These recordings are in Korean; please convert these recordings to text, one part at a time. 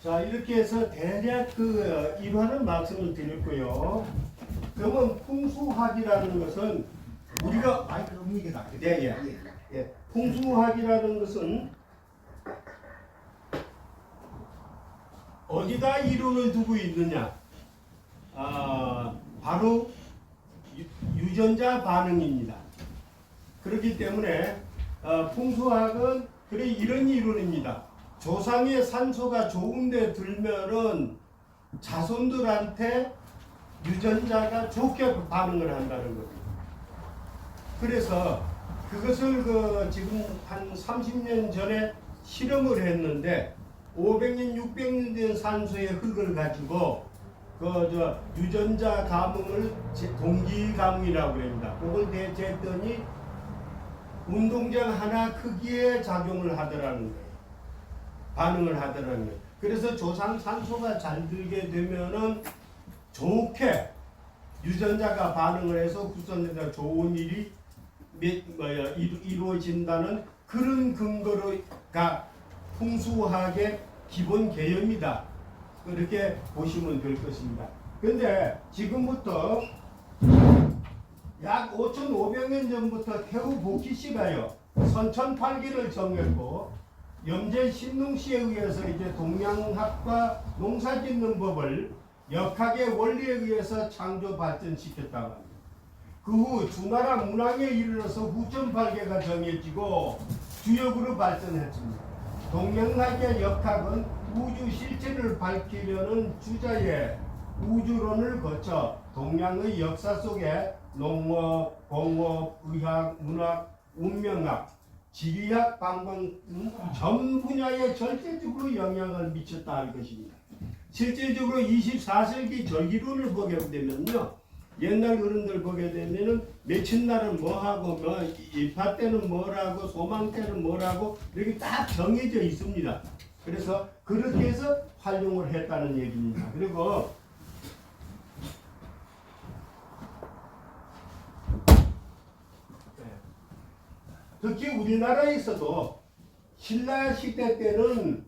자, 이렇게 해서 대략 그 일화는 말씀을 드렸고요. 그러면 풍수학이라는 것은 우리가 마이크 너무 이게 낫게. 예, 풍수학이라는 것은 어디다 이론을 두고 있느냐? 바로 유전자 반응입니다. 그렇기 때문에 풍수학은 그래 이런 이론입니다. 조상의 산소가 좋은데 들면은 자손들한테 유전자가 좋게 반응을 한다는 겁니다. 그래서 그것을 지금 한 30년 전에 실험을 했는데 500년, 600년 된 산소의 흙을 가지고 유전자 감응을 동기 감응이라고 합니다. 그걸 대체했더니 운동장 하나 크기에 작용을 하더라는 거예요. 반응을 하더라는 거예요. 그래서 조상 산소가 잘 들게 되면은 좋게 유전자가 반응을 해서 후손에다 좋은 일이 이루어진다는 그런 근거가 풍수학의 기본 개념이다. 그렇게 보시면 될 것입니다. 그런데 지금부터 약 5,500년 전부터 태후 복희 씨가요 선천팔기를 정했고 염제 신농씨에 의해서 이제 동양학과 농사짓는 법을 역학의 원리에 의해서 창조 발전시켰다고 합니다. 그 후 주나라 문왕에 이르러서 후천팔계가 정해지고 주역으로 발전했습니다. 동양학의 역학은 우주 실체를 밝히려는 주자의 우주론을 거쳐 동양의 역사 속에 농업, 공업, 의학, 문학, 운명학, 지리학, 관광 전 분야에 절대적으로 영향을 미쳤다 할 것입니다. 실질적으로 24세기 절기론을 보게 되면요. 옛날 어른들 보게 되면은 며칠날은 뭐하고 입하 때는 뭐라고 소망 때는 뭐라고 이렇게 딱 정해져 있습니다. 그래서 그렇게 해서 활용을 했다는 얘기입니다. 그리고 특히 우리나라에서도 신라 시대 때는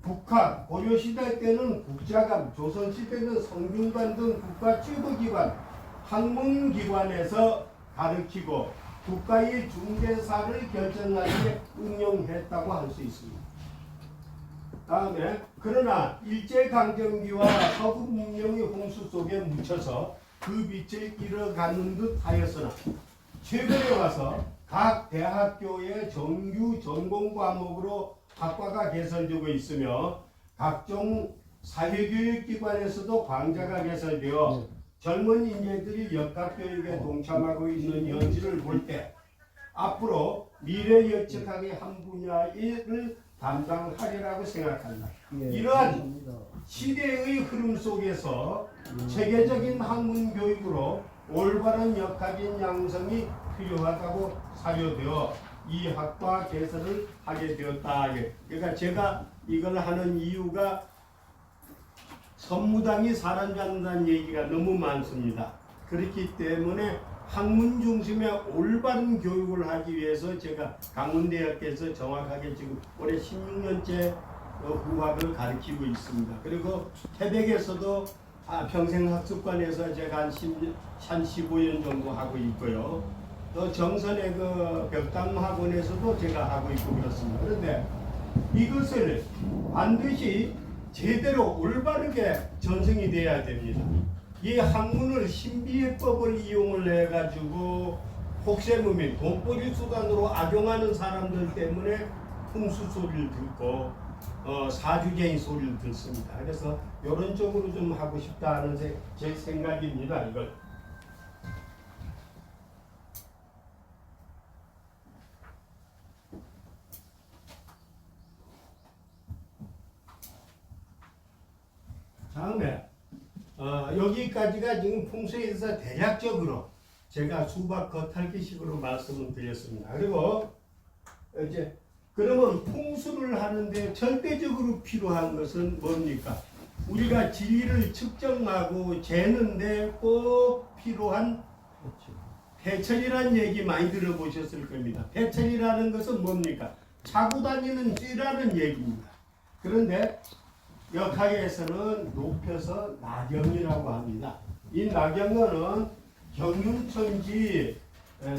국학, 고려 시대 때는 국자감, 조선 시대는 성균관 등 국가 최고기관, 학문기관에서 가르치고 국가의 중대사를 결정하기에 응용했다고 할 수 있습니다. 다음에 그러나 일제강점기와 서구 문명의 홍수 속에 묻혀서 그 빛을 잃어가는 듯 하였으나 최근에 와서 각 대학교의 정규 전공 과목으로 학과가 개설되고 있으며 각종 사회교육기관에서도 강좌가 개설되어 젊은 인재들이 역학교육에 동참하고 있는 현실을 볼 때 앞으로 미래 예측학의 한 분야를 담당하리라고 생각한다. 이러한 시대의 흐름 속에서 체계적인 학문 교육으로 올바른 역학인 양성이 필요하다고 사료되어 이 학과 개설을 하게 되었다. 그러니까 제가 이걸 하는 이유가 선무당이 사람 잡는다는 얘기가 너무 많습니다. 그렇기 때문에 학문 중심의 올바른 교육을 하기 위해서 제가 강원대학교에서 정확하게 지금 올해 16년째 후학을 가르치고 있습니다. 그리고 태백에서도 평생학습관에서 제가 한 15년 정도 하고 있고요. 또 정선의 벽담학원에서도 제가 하고 있고 그렇습니다. 그런데 이것을 반드시 제대로 올바르게 전승이 돼야 됩니다. 이 학문을 신비해법을 이용을 해가지고 혹세무민 돈벌이 수단으로 악용하는 사람들 때문에 풍수 소리를 듣고 사주개인 소리를 듣습니다. 그래서 이런 쪽으로 좀 하고 싶다는 제 생각입니다. 이걸. 다음에 여기까지가 지금 풍수에 대해서 대략적으로 제가 수박 겉핥기식으로 말씀을 드렸습니다. 그리고 이제 그러면 풍수를 하는데 절대적으로 필요한 것은 뭡니까? 우리가 지리를 측정하고 재는데 꼭 필요한 배천이라는 얘기 많이 들어보셨을 겁니다. 배천이라는 것은 뭡니까? 차고 다니는 쥐라는 얘기입니다. 그런데 역학에서는 높여서 나경이라고 합니다. 이 나경어는 경윤천지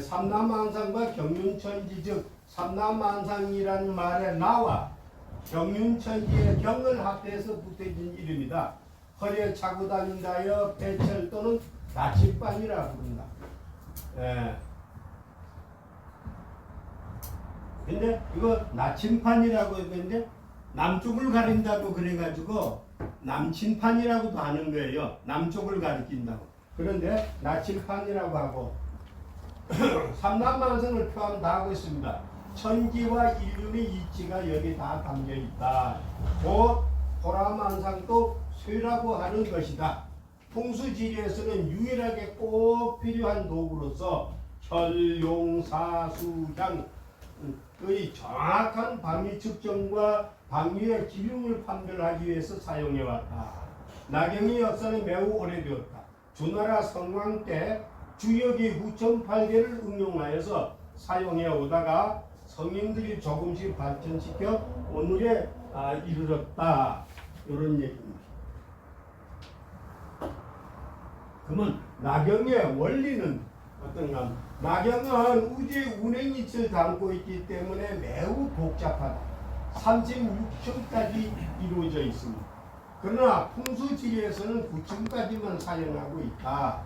삼남만상과 경윤천지 즉 삼남만상이라는 말에 나와 경윤천지의 경을 합해서 붙여진 이름이다. 허리에 차고 다닌다여 배철 또는 나침반이라고 부른다. 근데 이거 나침판이라고 했는데 남쪽을 가린다고 그래가지고 남침판이라고도 하는 거예요. 남쪽을 가리킨다고. 그런데 나침판이라고 하고 삼남만성을 표현 다 하고 있습니다. 천지와 인륜의 이치가 여기 다 담겨 있다. 곧 호라만상도 쇠라고 하는 것이다. 풍수지리에서는 유일하게 꼭 필요한 도구로서 혈용사수향의 정확한 방위 측정과 방위의 기륭을 판별하기 위해서 사용해왔다. 나경의 역사는 매우 오래되었다. 주나라 성왕 때 주역이 9,008개를 응용하여서 사용해 오다가 성인들이 조금씩 발전시켜 오늘에 이르렀다. 이런 얘기입니다. 그러면 나경의 원리는 어떤가? 나경은 우주의 운행이치를 담고 있기 때문에 매우 복잡하다. 36층까지 이루어져 있습니다. 그러나 풍수지리에서는 9층까지만 사용하고 있다.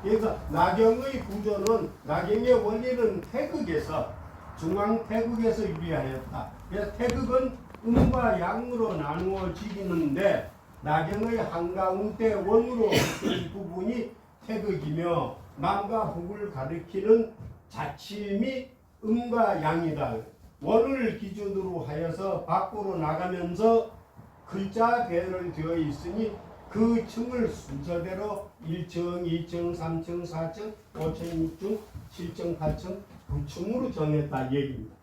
그래서 나경의 구조는 나경의 원리는 태극에서 중앙 태극에서 유리하였다. 그래서 태극은 음과 양으로 나누어지는데 나경의 한가운데 원으로 이 부분이 태극이며 남과 북을 가리키는 자침이 음과 양이다. 원을 기준으로 하여서 밖으로 나가면서 글자 배열되어 있으니 그 층을 순서대로 1층, 2층, 3층, 4층, 5층, 6층, 7층, 8층, 9층으로 정했다 얘기입니다.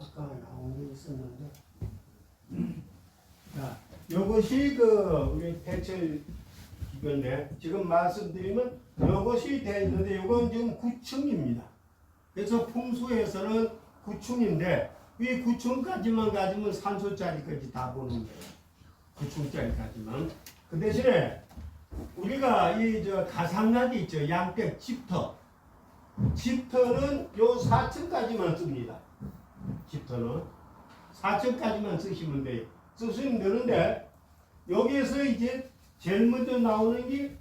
아까 나온 게 있었는데 자, 이것이 우리 대체 이건데 지금 말씀드리면 이것이 돼 있는데 이건 지금 9층입니다. 그래서 풍수에서는 9층인데 이 9층까지만 가지면 산소짜리까지 다 보는 거예요. 9층짜리까지만. 그 대신에 우리가 이 가상락이 있죠. 양백 집터. 집터는 요 4층까지만 씁니다. 집터는 4층까지만 쓰시면 돼요. 쓰시면 되는데 여기에서 이제 제일 먼저 나오는 게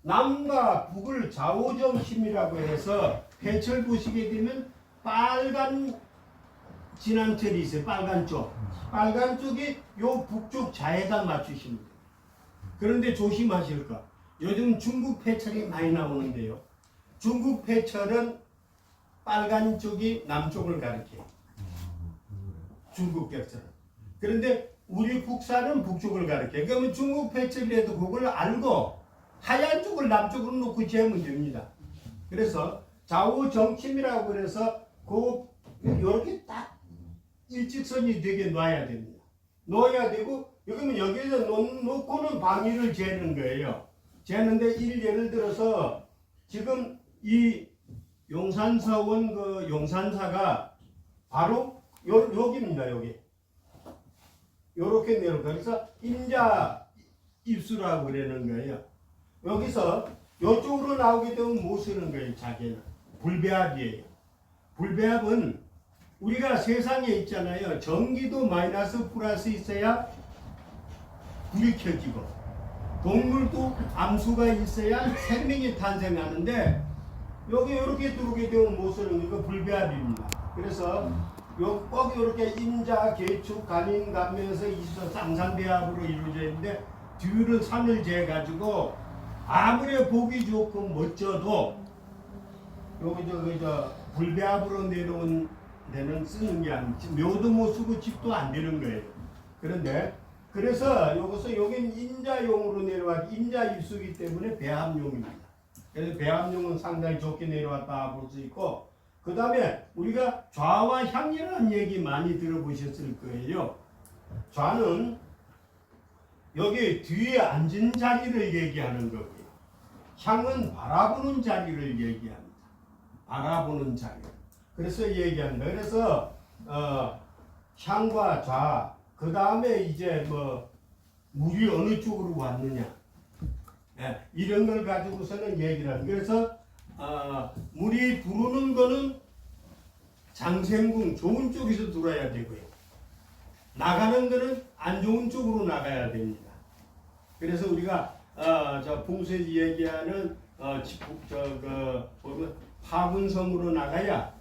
남과 북을 좌우정심이라고 해서 해철 보시게 되면 빨간 진한철이 있어요. 빨간 쪽. 빨간 쪽이 요 북쪽 좌에다 맞추시면 돼요. 그런데 조심하실 거. 요즘 중국 폐철이 많이 나오는데요. 중국 폐철은 빨간 쪽이 남쪽을 가리켜요. 중국 폐철은. 그런데 우리 국사는 북쪽을 가리켜요. 그러면 중국 폐철이라도 그걸 알고 하얀 쪽을 남쪽으로 놓고 재면 됩니다. 그래서 좌우 정침이라고 그래서 이렇게 딱 일직선이 되게 놔야 됩니다. 놓아야 되고 여기는 여기에서 놓고는 방위를 재는 거예요. 재는데 예를 들어서 지금 이 용산서원 용산사가 바로 여기입니다. 여기 요렇게 내려가. 그래서 임자 입수라고 그러는 거예요. 여기서 이쪽으로 나오게 되면 못 쓰는 거예요. 자기는 불배합이에요. 불배합은 우리가 세상에 있잖아요. 전기도 마이너스 플러스 있어야 불이 켜지고 동물도 암수가 있어야 생명이 탄생하는데 여기 이렇게 들어오게 되면 못 쓰는 거 불배합입니다. 그래서 꼭 이렇게 임자, 개축, 간인, 간면에서 23산 배합으로 이루어져 있는데 뒤를 산을 재가지고 아무리 보기 좋고 멋져도 여기 불배합으로 내려온 데는 쓰는 게 아니지. 묘도 못 쓰고 집도 안 되는 거예요. 그런데 그래서 여기는 임자용으로 내려와 임자 입수기 때문에 배합용입니다. 그래서 배합용은 상당히 좋게 내려왔다 볼 수 있고 그 다음에 우리가 좌와 향이라는 얘기 많이 들어보셨을 거예요. 좌는 여기 뒤에 앉은 자리를 얘기하는 거고요. 향은 바라보는 자리를 얘기합니다. 바라보는 자리. 그래서 얘기합니다. 그래서 향과 좌, 그 다음에 이제 뭐 물이 어느 쪽으로 왔느냐, 예, 이런 걸 가지고서는 얘기를 합니다. 그래서 물이 들어오는 거는 장생궁 좋은 쪽에서 들어야 되고요. 나가는 거는 안 좋은 쪽으로 나가야 됩니다. 그래서 우리가 저 풍수에서 얘기하는 보면 화분섬으로 나가야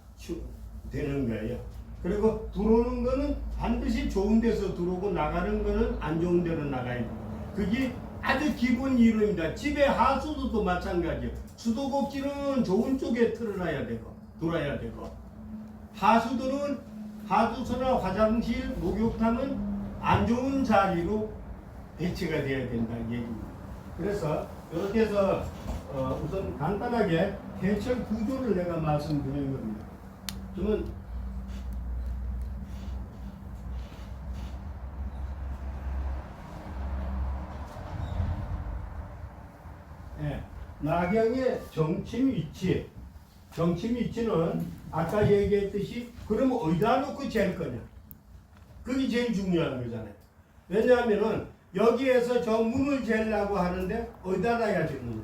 되는 거예요. 그리고 들어오는 거는 반드시 좋은 데서 들어오고 나가는 거는 안 좋은 데로 나가야 돼요. 그게 아주 기본 이론입니다. 집에 하수도도 마찬가지예요. 수도꼭지는 좋은 쪽에 틀어놔야 되고 돌아야 되고, 하수도나 화장실, 목욕탕은 안 좋은 자리로 배치가 돼야 된다는 얘기입니다. 그래서 이렇게 해서 우선 간단하게 해철 구조를 내가 말씀드리는 겁니다. 그러면 낙양의 정침 위치는 아까 얘기했듯이 그럼 어디다 놓고 잴 거냐? 그게 제일 중요한 거잖아요. 왜냐하면은 여기에서 저 문을 재려고 하는데 어디다 놔야 되느냐?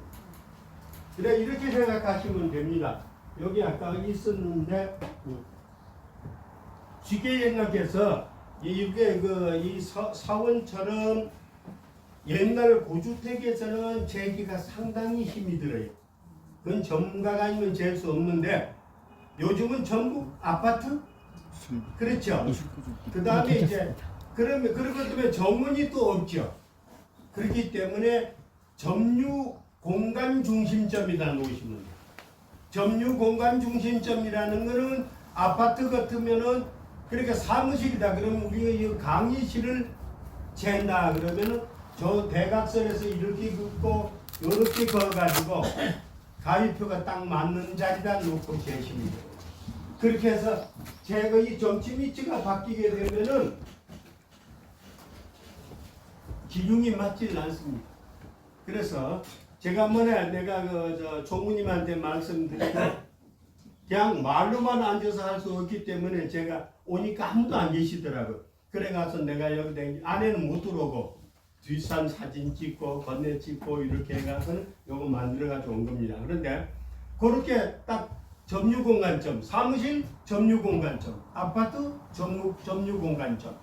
그래 이렇게 생각하시면 됩니다. 여기 아까 있었는데 쉽게 생각해서 이게 이 사원처럼 옛날 고주택에서는 제기가 상당히 힘이 들어요. 그건 전문가가 아니면 잴 수 없는데 요즘은 전부 아파트? 그렇죠. 그 다음에 이제 그러면 그런 것 때문에 정원이 또 없죠. 그렇기 때문에 점유 공간 중심점이다 놓으시면 돼요. 점유 공간 중심점이라는 거는 아파트 같으면은 그러니까 사무실이다. 그러면 우리가 이 강의실을 잰다 그러면은 저 대각선에서 이렇게 긋고 이렇게 걸어가지고 가위표가 딱 맞는 자리다 놓고 재시면 돼요. 그렇게 해서 제가 이 정치 위치가 바뀌게 되면은 기둥이 맞질 않습니다. 그래서 제가 한 번에 내가 저 총무님한테 말씀드리고 그냥 말로만 앉아서 할 수 없기 때문에 제가 오니까 아무도 안 계시더라고요. 그래 가서 내가 여기 안에는 못 들어오고 뒷산 사진 찍고 건네 찍고 이렇게 해가서는 요거 만들어 가지고 온 겁니다. 그런데 그렇게 딱 점유 공간점, 사무실 점유 공간점, 아파트 점유 공간점,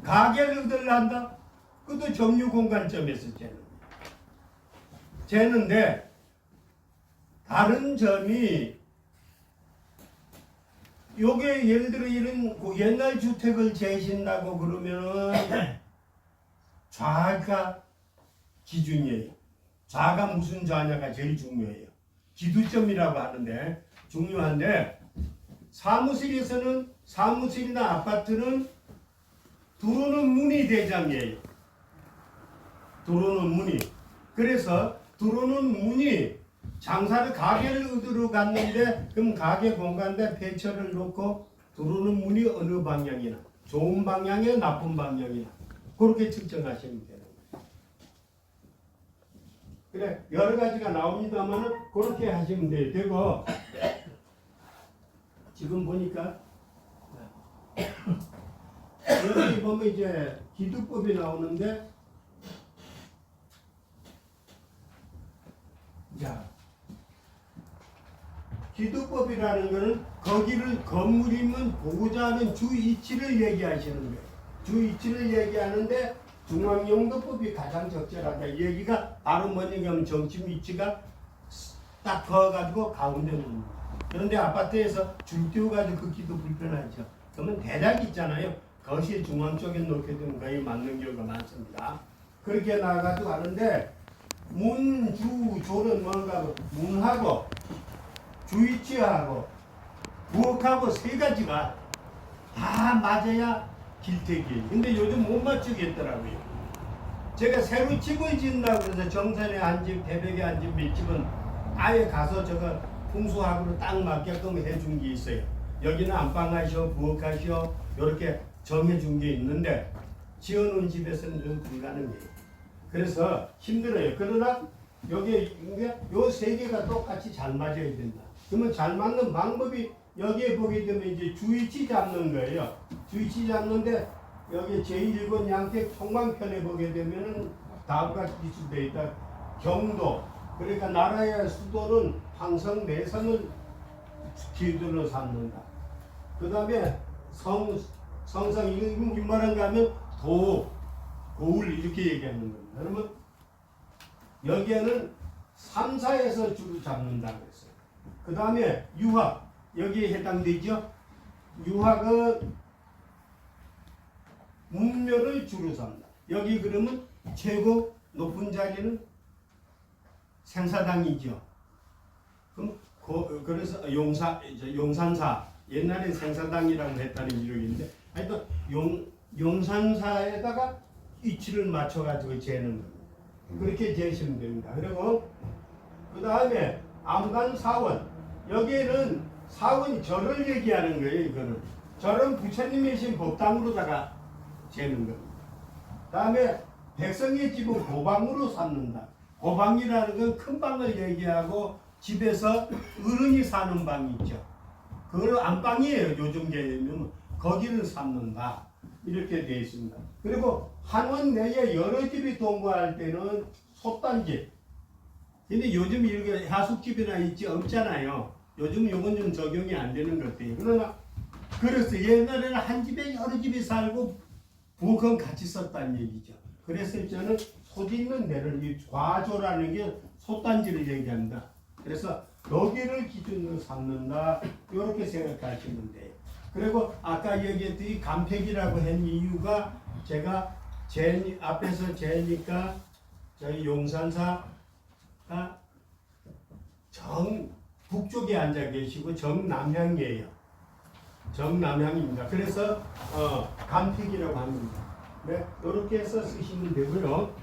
가게를 들란다? 그것도 점유 공간점에서 재는데 다른 점이 요게 예를 들어 이런 옛날 주택을 재신다고 그러면은 좌가 기준이에요. 좌가 무슨 좌냐가 제일 중요해요. 기두점이라고 하는데 중요한데 사무실에서는 사무실이나 아파트는 들어오는 문이 대장이에요. 들어오는 문이. 그래서 들어오는 문이 장사를 가게를 얻으러 갔는데 그럼 가게 공간에 폐처를 놓고 들어오는 문이 어느 방향이나 좋은 방향이나 나쁜 방향이나 그렇게 측정하시면 되는 거예요. 그래 여러 가지가 나옵니다만은 그렇게 하시면 돼요. 되고 지금 보니까 여기 보면 이제 기두법이 나오는데 자 기두법이라는 것은 거기를 건물이면 보고자 하는 주 위치를 얘기하시는 거예요. 주 위치를 얘기하는데 중앙용도법이 가장 적절하다. 이 얘기가 바로 뭐냐면 정치 위치가 딱 그어가지고 가운데 놓는 거예요. 그런데 아파트에서 줄 띄워가지고 긋기도 불편하죠. 그러면 대략 있잖아요. 거실 중앙 쪽에 놓게 되면 거의 맞는 경우가 많습니다. 그렇게 나가지고 하는데 문, 주, 조는 뭔가 문하고 주위치하고 부엌하고 세 가지가 다 맞아야 길택이에요. 근데 요즘 못 맞추겠더라고요. 제가 새로 집을 짓는다고 해서 정선에 한 집, 대백에 한 집, 밀집은 아예 가서 저거 풍수학으로 딱 맞게끔 해준 게 있어요. 여기는 안방하시오, 부엌하시오 이렇게 정해준 게 있는데 지어놓은 집에서는 좀 불가능해요. 그래서 힘들어요. 그러나 여기 요 세 개가 똑같이 잘 맞아야 된다. 그러면 잘 맞는 방법이 여기에 보게 되면 이제 주위치 잡는 거예요. 주위치 잡는데 여기 제1권 양택 총광편에 보게 되면은 다음과 같이 기술되어 있다. 경도, 그러니까 나라의 수도는 항성 내성을 기준으로 삼는다. 그 다음에 성상, 이거 무슨 말인가 하면 고을 이렇게 얘기하는 겁니다. 그러면 여기에는 3, 4에서 주로 잡는다고 했어요. 그 다음에 유학, 여기에 해당되죠. 유학은 문묘를 주로 삼는다. 여기 그러면 최고 높은 자리는 생사당이죠. 그럼 그래서 용산사, 옛날에 생사당이라고 했다는 기록인데 하여튼 용산사에다가 위치를 맞춰가지고 재는 겁니다. 그렇게 재시면 됩니다. 그리고 그 다음에 암간사원, 여기에는 사원이 절을 얘기하는 거예요. 이거는 절은 부처님의 신 법당으로다가 재는 겁니다. 다음에 백성의 집은 고방으로 삼는다. 고방이라는 건 큰 방을 얘기하고 집에서 어른이 사는 방이 있죠. 그걸 안방이에요. 요즘 개념은 거기를 삼는다. 이렇게 되어 있습니다. 그리고 한원 내에 여러 집이 동거할 때는 솥단집. 근데 요즘 이렇게 하숙집이나 있지 없잖아요. 요즘 요건 좀 적용이 안 되는 것 같아요. 그러나 그래서 옛날에는 한 집에 여러 집이 살고 부엌은 같이 썼다는 얘기죠. 그랬을 때는 솥 있는 데를 이 과조라는 게 솥단지를 얘기합니다. 그래서 여기를 기준으로 삼는다. 이렇게 생각하시면 돼요. 그리고 아까 얘기했듯이 간팩이라고 한 이유가 제가 앞에서 재니까 저희 용산사가 북쪽에 앉아 계시고 정남향이에요. 정남향입니다. 그래서 간팩이라고 합니다. 네, 이렇게 해서 쓰시면 되고요.